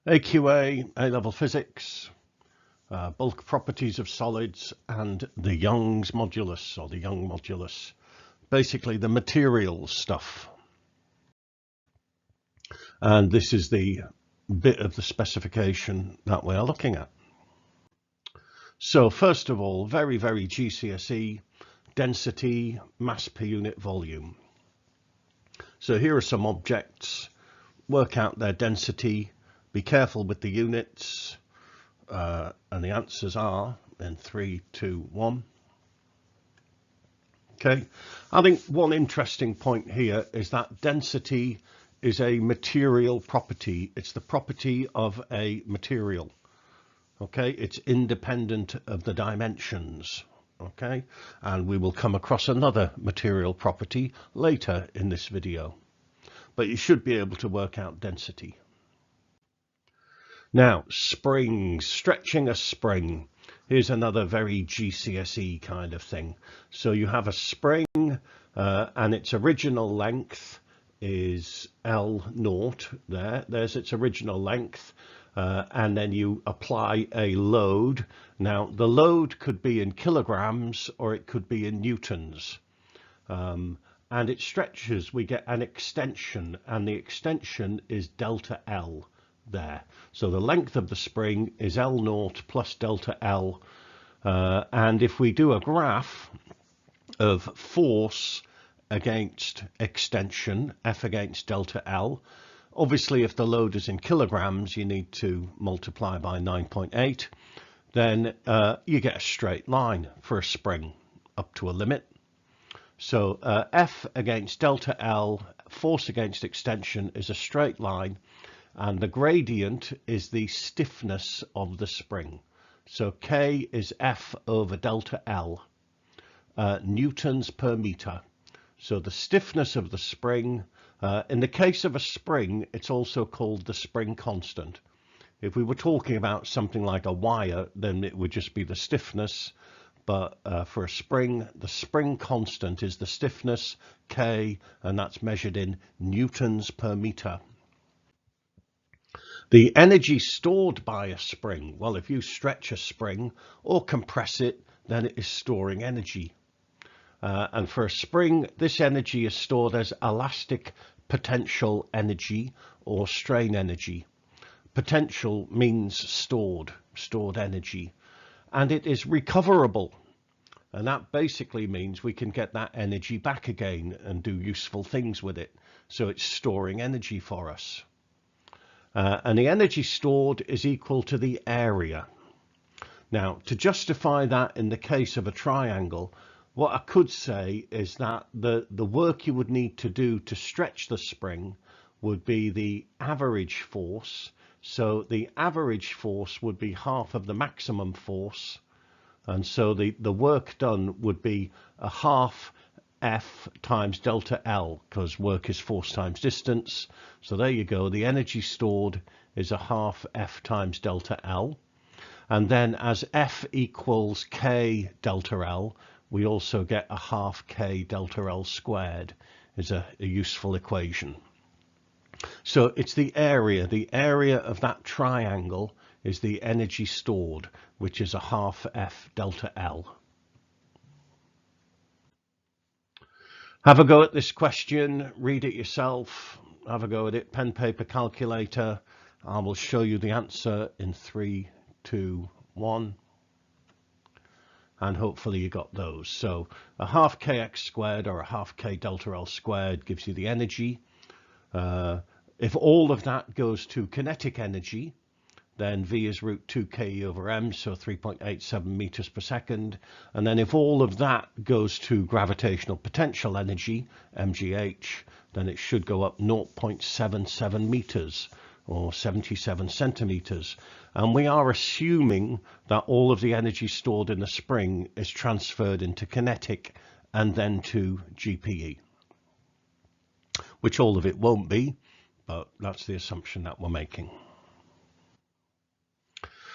AQA A Level Physics, bulk properties of solids, and the Young's modulus, or the Young modulus, basically the materials stuff. And this is the bit of the specification that we are looking at. So first of all, very GCSE, density, mass per unit volume. So here are some objects, work out their density, be careful with the units, and the answers are in 3, 2, 1. Okay, I think one interesting point here is that density is a material property. It's the property of a material. Okay, it's independent of the dimensions. Okay, and we will come across another material property later in this video, but you should be able to work out density. Now, springs, stretching a spring. Here's another very GCSE kind of thing. So you have a spring and its original length is L0 there. There's its original length. And then you apply a load. Now, the load could be in kilograms or it could be in newtons. And it stretches, we get an extension, and the extension is delta L there. So the length of the spring is L0 plus delta L. And if we do a graph of force against extension, F against delta L, obviously if the load is in kilograms, you need to multiply by 9.8. Then you get a straight line for a spring up to a limit. So F against delta L, force against extension, is a straight line, and the gradient is the stiffness of the spring. So K is F over delta L, newtons per meter. So the stiffness of the spring, in the case of a spring, it's also called the spring constant. If we were talking about something like a wire, then it would just be the stiffness. But for a spring, the spring constant is the stiffness, K, and that's measured in newtons per meter. The energy stored by a spring, well, if you stretch a spring or compress it, then it is storing energy. And for a spring, this energy is stored as elastic potential energy or strain energy. Potential means stored energy. And it is recoverable. And that basically means we can get that energy back again and do useful things with it. So it's storing energy for us. And the energy stored is equal to the area. Now, to justify that in the case of a triangle, what I could say is that the work you would need to do to stretch the spring would be the average force. So the average force would be half of the maximum force. And so the work done would be a half F times delta L, because work is force times distance. So there you go. The energy stored is a half F times delta L. And then as F equals K delta L, we also get a half K delta L squared, is a useful equation. So it's the area. The area of that triangle is the energy stored, which is a half F delta L. Have a go at this question, read it yourself, have a go at it, pen, paper, calculator. I will show you the answer in 3, 2, 1. And hopefully you got those. So a half kx squared or a half k delta L squared gives you the energy. If all of that goes to kinetic energy, then V is root 2k over m, so 3.87 meters per second. And then if all of that goes to gravitational potential energy, mgh, then it should go up 0.77 meters or 77 centimeters. And we are assuming that all of the energy stored in the spring is transferred into kinetic and then to GPE, which all of it won't be, but that's the assumption that we're making.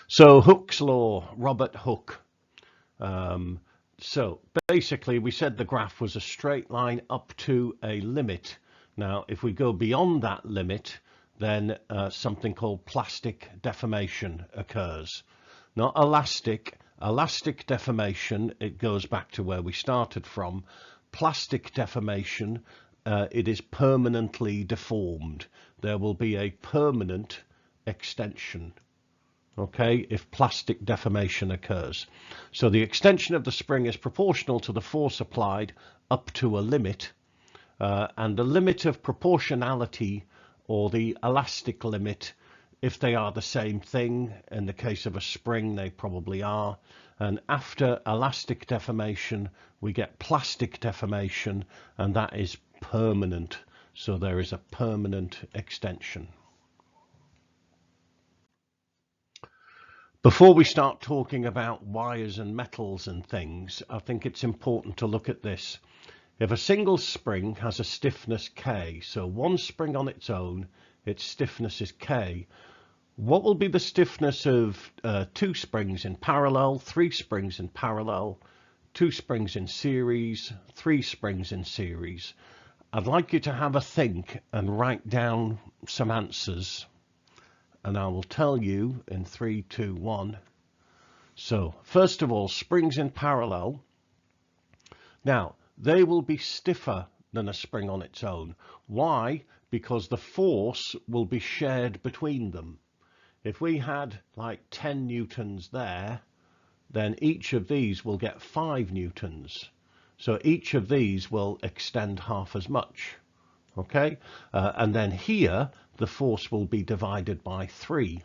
So Hooke's law, Robert Hooke. So basically we said the graph was a straight line up to a limit. Now if we go beyond that limit, then something called plastic deformation occurs. Not elastic. Elastic deformation, it goes back to where we started from. Plastic deformation, it is permanently deformed. There will be a permanent extension, okay, if plastic deformation occurs. So the extension of the spring is proportional to the force applied up to a limit, and the limit of proportionality, or the elastic limit, if they are the same thing, in the case of a spring they probably are, and after elastic deformation we get plastic deformation, and that is permanent. So there is a permanent extension. Before we start talking about wires and metals and things, I think it's important to look at this. If a single spring has a stiffness K, so one spring on its own, its stiffness is K, what will be the stiffness of two springs in parallel, three springs in parallel, two springs in series, three springs in series? I'd like you to have a think and write down some answers, and I will tell you in 3, 2, 1. So first of all, springs in parallel. Now, they will be stiffer than a spring on its own. Why? Because the force will be shared between them. If we had like 10 newtons there, then each of these will get 5 newtons. So each of these will extend half as much. Okay? And then here, the force will be divided by 3.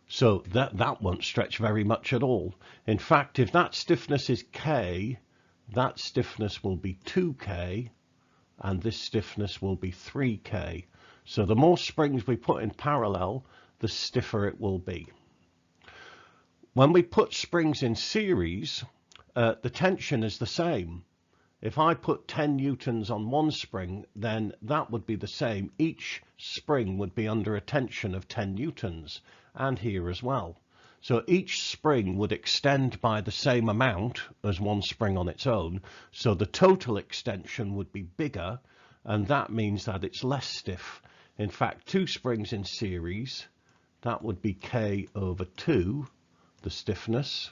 So that won't stretch very much at all. In fact, if that stiffness is K, that stiffness will be 2K, and this stiffness will be 3K. So the more springs we put in parallel, the stiffer it will be. When we put springs in series, the tension is the same. If I put 10 newtons on one spring, then that would be the same. Each spring would be under a tension of 10 newtons, and here as well. So each spring would extend by the same amount as one spring on its own. So the total extension would be bigger, and that means that it's less stiff. In fact, two springs in series, that would be K over 2, the stiffness,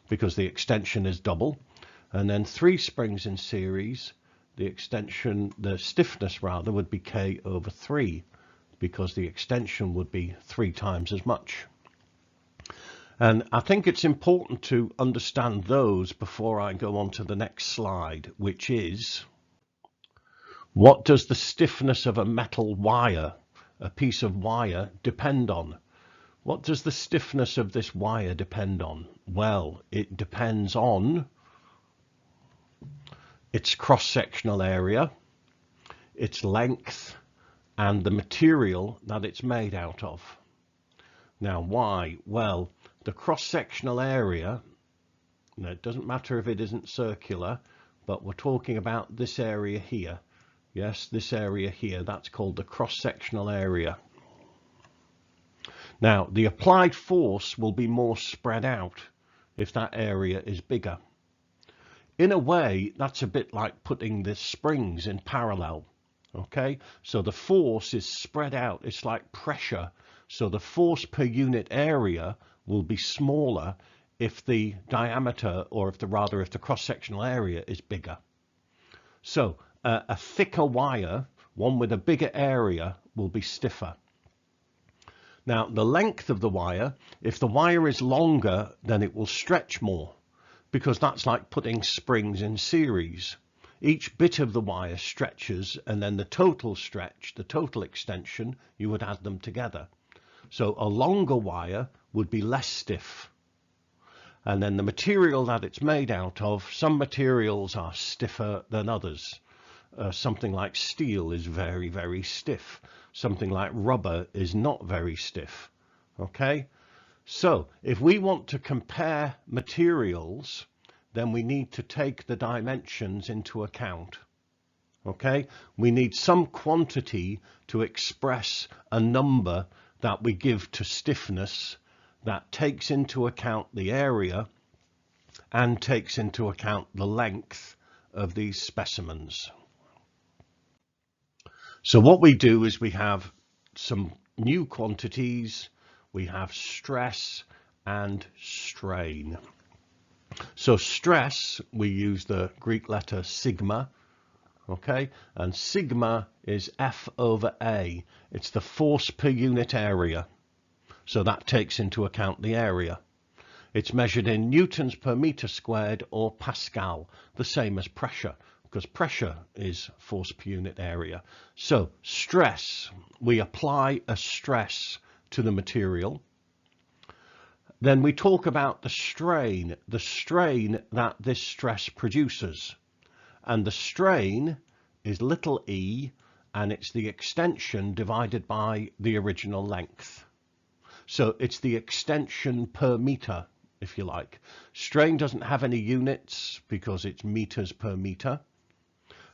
because the extension is double. And then three springs in series, the stiffness rather, would be K over 3, because the extension would be 3 times as much. And I think it's important to understand those before I go on to the next slide, which is, what does the stiffness of a metal wire, a piece of wire, depend on? What does the stiffness of this wire depend on? Well, it depends on its cross-sectional area, its length, and the material that it's made out of. Now, why? Well, the cross-sectional area, now it doesn't matter if it isn't circular, but we're talking about this area here. Yes, this area here, that's called the cross-sectional area. Now, the applied force will be more spread out if that area is bigger. In a way, that's a bit like putting the springs in parallel. Okay, so the force is spread out. It's like pressure. So the force per unit area will be smaller if the diameter, or if the cross-sectional area is bigger. So a thicker wire, one with a bigger area, will be stiffer. Now, the length of the wire, if the wire is longer, then it will stretch more, because that's like putting springs in series. Each bit of the wire stretches, and then the total stretch, the total extension, you would add them together. So a longer wire would be less stiff. And then the material that it's made out of, some materials are stiffer than others. Something like steel is very, very stiff. Something like rubber is not very stiff. Okay? So if we want to compare materials, then we need to take the dimensions into account. Okay? We need some quantity to express a number that we give to stiffness that takes into account the area and takes into account the length of these specimens. So what we do is we have some new quantities. We have stress and strain. So stress, we use the Greek letter sigma, okay, and sigma is F over A. It's the force per unit area, so that takes into account the area. It's measured in newtons per meter squared or Pascal, the same as pressure, because pressure is force per unit area. So stress, we apply a stress to the material. Then we talk about the strain that this stress produces. And the strain is little e, and it's the extension divided by the original length. So it's the extension per meter, if you like. Strain doesn't have any units because it's meters per meter.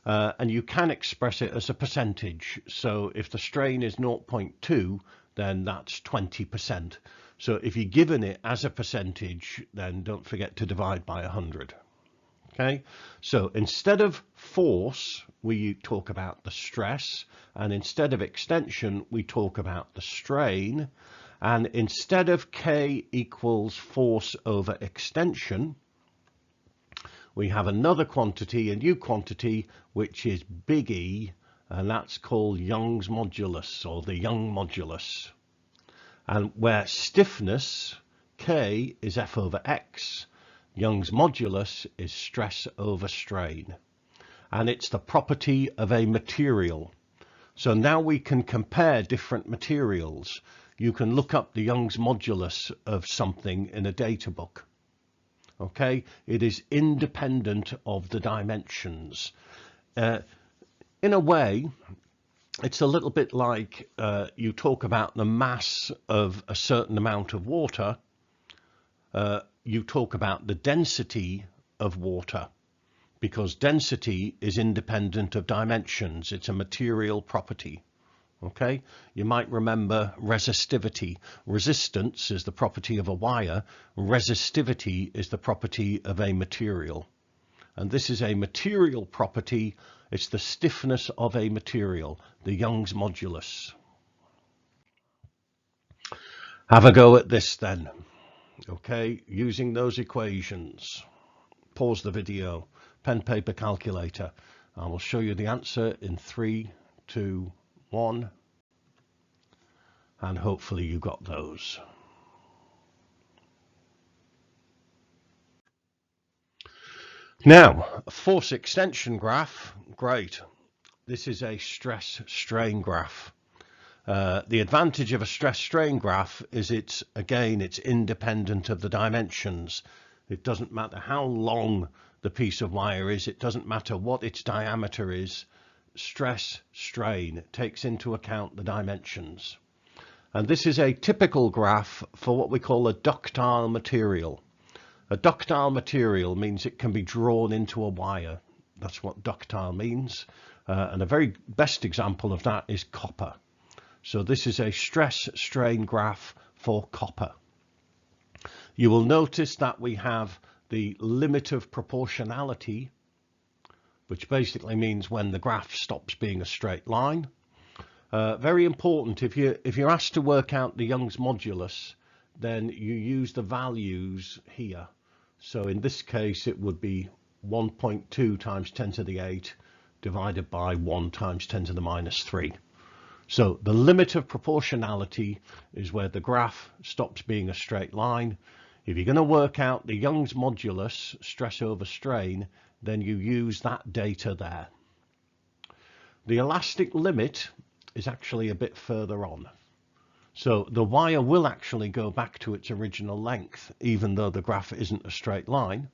And you can express it as a percentage. So if the strain is 0.2, then that's 20%. So if you're given it as a percentage, then don't forget to divide by 100. Okay, so instead of force, we talk about the stress, and instead of extension, we talk about the strain, and instead of K equals force over extension, we have another quantity, a new quantity, which is big E, and that's called Young's modulus, or the Young modulus. And where stiffness, K, is F over X, Young's modulus is stress over strain. And it's the property of a material. So now we can compare different materials. You can look up the Young's modulus of something in a data book. Okay, it is independent of the dimensions. In a way, it's a little bit like you talk about the mass of a certain amount of water. You talk about the density of water, because density is independent of dimensions. It's a material property. Okay, you might remember resistivity. Resistance is the property of a wire. Resistivity is the property of a material. And this is a material property. It's the stiffness of a material, the Young's modulus. Have a go at this then. Okay, using those equations. Pause the video, pen, paper, calculator. I will show you the answer in 3, 2, 1, and hopefully you got those. Now, force extension graph, great. This is a stress strain graph. The advantage of a stress strain graph is it's independent of the dimensions. It doesn't matter how long the piece of wire is, it doesn't matter what its diameter is. Stress strain takes into account the dimensions. And this is a typical graph for what we call a ductile material. A ductile material means it can be drawn into a wire. That's what ductile means. And a very best example of that is copper. So this is a stress strain graph for copper. You will notice that we have the limit of proportionality, which basically means when the graph stops being a straight line. Very important, if you're asked to work out the Young's modulus, then you use the values here. So in this case, it would be 1.2 times 10 to the 8 divided by 1 times 10 to the minus 3. So the limit of proportionality is where the graph stops being a straight line. If you're going to work out the Young's modulus, stress over strain, then you use that data there. The elastic limit is actually a bit further on. So the wire will actually go back to its original length, even though the graph isn't a straight line.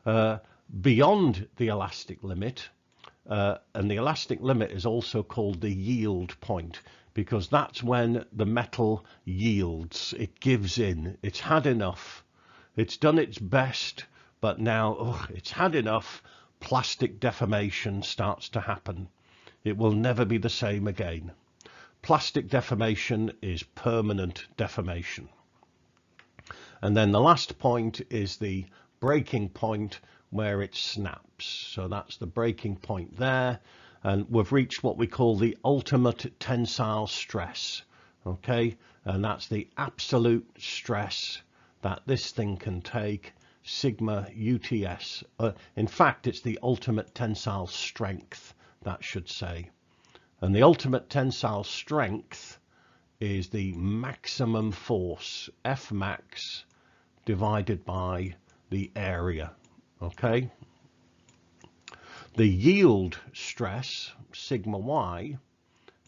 Beyond the elastic limit, and the elastic limit is also called the yield point, because that's when the metal yields, it gives in, it's had enough, it's done its best, but now it's had enough, plastic deformation starts to happen. It will never be the same again. Plastic deformation is permanent deformation. And then the last point is the breaking point, where it snaps. So that's the breaking point there. and we've reached what we call the ultimate tensile stress. Okay, and that's the absolute stress that this thing can take, sigma UTS. In fact, it's the ultimate tensile strength, that should say. And the ultimate tensile strength is the maximum force, F max, divided by the area. Okay. The yield stress, sigma Y,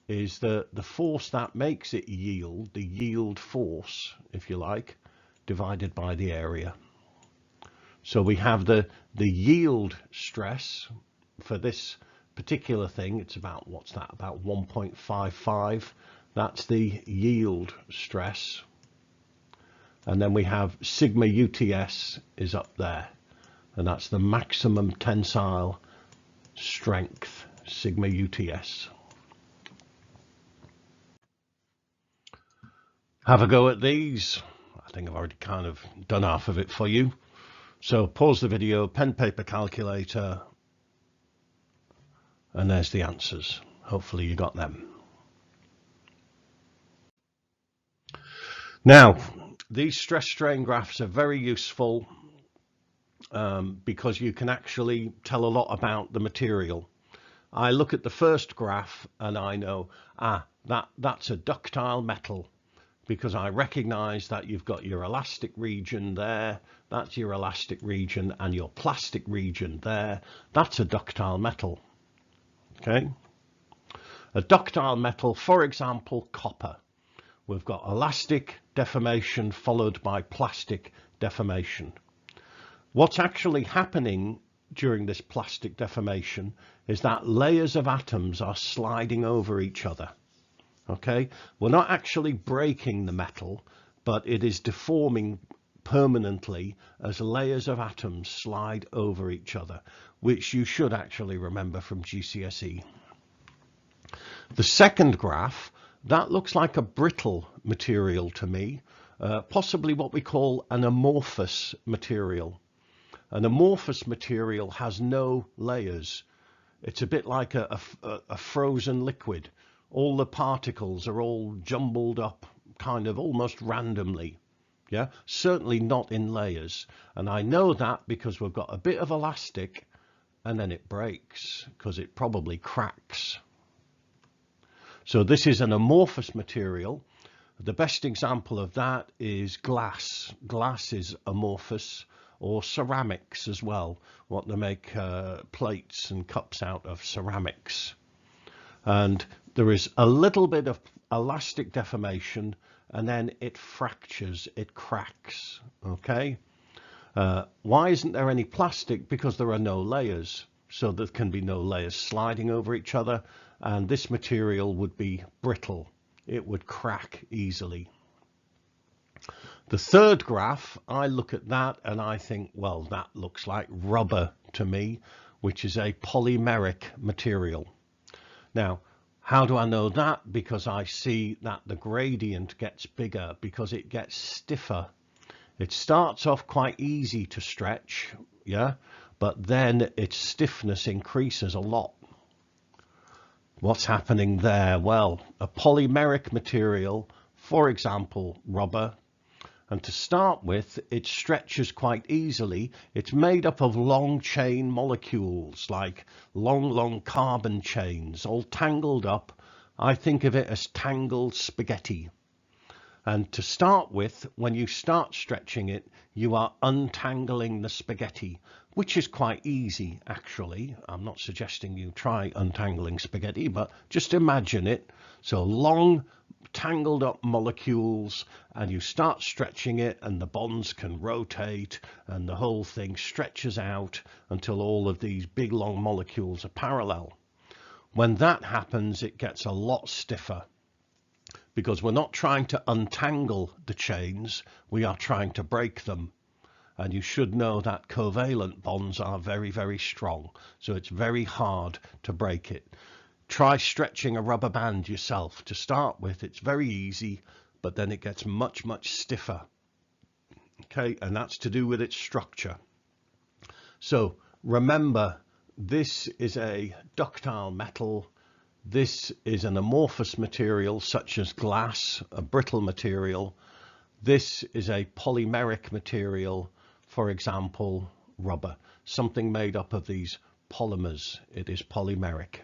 is the force that makes it yield, the yield force, if you like, divided by the area. So we have the yield stress for this particular thing. It's about, what's that, about 1.55. That's the yield stress. And then we have sigma UTS is up there, and that's the maximum tensile strength, sigma UTS. Have a go at these. I think I've already kind of done half of it for you. So pause the video, pen, paper, calculator, and there's the answers. Hopefully you got them. Now, these stress strain graphs are very useful because you can actually tell a lot about the material. I look at the first graph and I know, that's a ductile metal, because I recognize that you've got your elastic region there, that's your elastic region, and your plastic region there. That's a ductile metal. Okay. A ductile metal, for example, copper. We've got elastic deformation followed by plastic deformation. What's actually happening during this plastic deformation is that layers of atoms are sliding over each other. Okay, we're not actually breaking the metal, but it is deforming permanently as layers of atoms slide over each other, which you should actually remember from GCSE. The second graph, that looks like a brittle material to me, possibly what we call an amorphous material. An amorphous material has no layers. It's a bit like a frozen liquid. All the particles are all jumbled up kind of almost randomly. Yeah, certainly not in layers. And I know that because we've got a bit of elastic and then it breaks because it probably cracks. So this is an amorphous material. The best example of that is glass. Glass is amorphous, or ceramics as well. What they make plates and cups out of, ceramics. And there is a little bit of elastic deformation and then it fractures, it cracks. Okay. Why isn't there any plastic? Because there are no layers. So there can be no layers sliding over each other, and this material would be brittle. It would crack easily. The third graph, I look at that and I think, well, that looks like rubber to me, which is a polymeric material. Now, how do I know that? Because I see that the gradient gets bigger, because it gets stiffer. It starts off quite easy to stretch, yeah, but then its stiffness increases a lot. What's happening there? Well, a polymeric material, for example, rubber, and to start with, it stretches quite easily. It's made up of long chain molecules, like long carbon chains, all tangled up. I think of it as tangled spaghetti. And to start with, when you start stretching it, you are untangling the spaghetti, which is quite easy, actually. I'm not suggesting you try untangling spaghetti, but just imagine it. So long, tangled up molecules, and you start stretching it, and the bonds can rotate, and the whole thing stretches out until all of these big, long molecules are parallel. When that happens, it gets a lot stiffer, because we're not trying to untangle the chains, we are trying to break them. And you should know that covalent bonds are very, very strong, so it's very hard to break it. Try stretching a rubber band yourself. To start with, it's very easy, but then it gets much, much stiffer. Okay, and that's to do with its structure. So remember This is a ductile metal. This is an amorphous material such as glass, a brittle material. This is a polymeric material, for example, rubber, something made up of these polymers. It is polymeric.